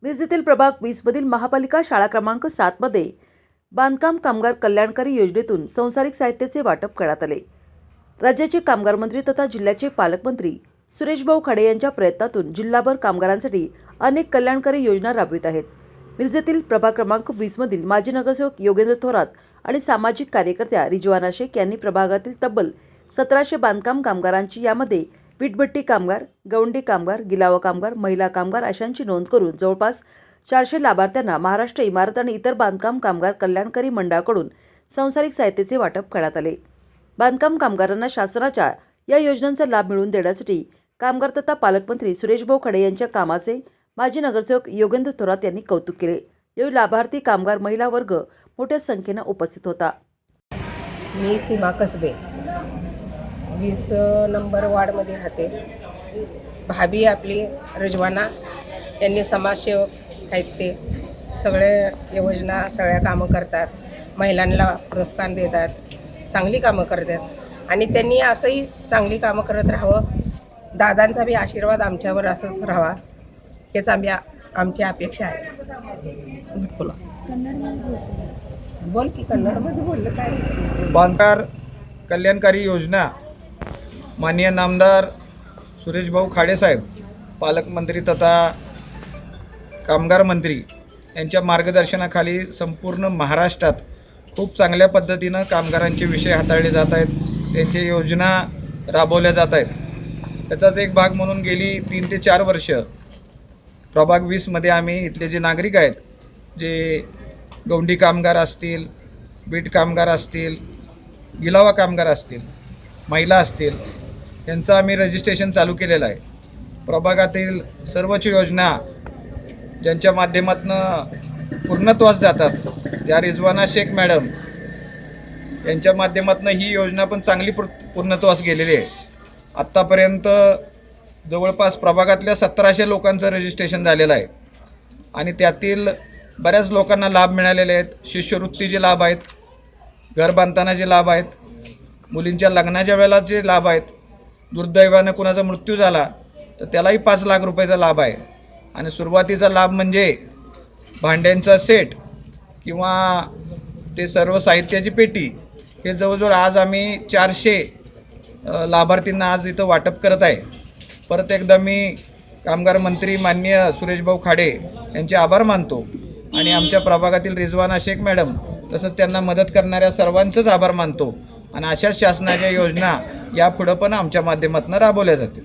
मिरजेतील प्रभाग 20 मधील महापालिका शाळा क्रमांक 7 मध्ये बांधकाम कामगार कल्याणकारी योजनेतून संसारिक साहित्याचे वाटप करण्यात आले। राज्याचे कामगार मंत्री तथा जिल्ह्याचे पालकमंत्री सुरेशभाऊ खाडे यांच्या प्रयत्नातून जिल्हाभर कामगारांसाठी अनेक कल्याणकारी योजना राबवित आहेत। मिरजेतील प्रभाग क्रमांक 20 मधील माजी नगरसेवक योगेंद्र थोरात आणि सामाजिक कार्यकर्त्या रिजवाना शेख यांनी प्रभागातील तब्बल 1700 बांधकाम कामगारांची, यामध्ये वीटभट्टी कामगार, गवंडी कामगार, गिलावा कामगार, महिला कामगार अशांची नोंद करून जवळपास 400 लाभार्थ्यांना महाराष्ट्र इमारत आणि इतर बांधकाम कामगार कल्याणकारी मंडळाकडून संसारिक साहित्याचे वाटप करण्यात आले। बांधकाम कामगारांना शासनाच्या या योजनांचा लाभ मिळवून देण्यासाठी कामगार तथा पालकमंत्री सुरेशभाऊ खाडे यांच्या कामाचे माजी नगरसेवक योगेंद्र थोरात यांनी कौतुक केले। यावेळी लाभार्थी कामगार महिला वर्ग मोठ्या संख्येने उपस्थित होता। मी सीमा कसबे 20 नंबर वार्डमध्ये राहते। भाभी आपली रिजवाना यांनी समाजसेवक आहेत, ते सगळे योजना सगळ्या कामं करतात, महिलांना प्रोत्साहन देतात, चांगली कामं करतात आणि त्यांनी असंही चांगली कामं करत राहावं। दादांचा बी आशीर्वाद आमच्यावर असंच राहावा हेच आमची अपेक्षा आहे। बोल की कन्नडमध्ये बोललं काय? बांधकाम कल्याणकारी योजना माननीय नामदार सुरेशभाऊ खाडे साहेब, पालकमंत्री तथा कामगार मंत्री यांच्या मार्गदर्शनाखाली संपूर्ण महाराष्ट्रात खूप चांगल्या पद्धतीनं कामगारांचे विषय हाताळले जात आहेत, त्यांच्या योजना राबवल्या जात आहेत। त्याचाच एक भाग म्हणून गेली 3 ते 4 वर्ष प्रभाग 20 मध्ये आम्ही इथले जे नागरिक आहेत, जे गवंडी कामगार असतील, बीट कामगार असतील, गिलावा कामगार असतील, महिला असतील, यांचं आम्ही रजिस्ट्रेशन चालू केलेलं आहे। प्रभागातील सर्वच योजना ज्यांच्या माध्यमातून पूर्णत्वास जातात, त्या रिजवाना शेख मॅडम यांच्या माध्यमातून ही योजना पण चांगली पूर्णत्वास गेलेली आहे। आत्तापर्यंत जवळपास प्रभागातल्या 1700 लोकांचं रजिस्ट्रेशन झालेलं आहे आणि त्यातील बऱ्याच लोकांना लाभ मिळालेले आहेत। शिष्यवृत्तीचे लाभ आहेत, घर बांधतानाचे लाभ आहेत, मुलींच्या लग्नाच्या वेळेला जे लाभ आहेत, दुर्दैवानं कुणाचा मृत्यू झाला तर त्यालाही 5 लाख रुपयाचा लाभ आहे। आणि सुरुवातीचा लाभ म्हणजे भांड्यांचा सेट किंवा ते सर्व साहित्याची पेटी, हे जवळजवळ आज आम्ही 400 लाभार्थींना आज इथं वाटप करत आहे। परत एकदा मी कामगार मंत्री माननीय सुरेशभाऊ खाडे यांचे आभार मानतो आणि आमच्या प्रभागातील रिजवाना शेख मॅडम तसंच त्यांना मदत करणाऱ्या सर्वांचंच आभार मानतो आणि अशाच शासनाच्या योजना यापुढं पण आमच्या माध्यमातून राबवल्या जातील।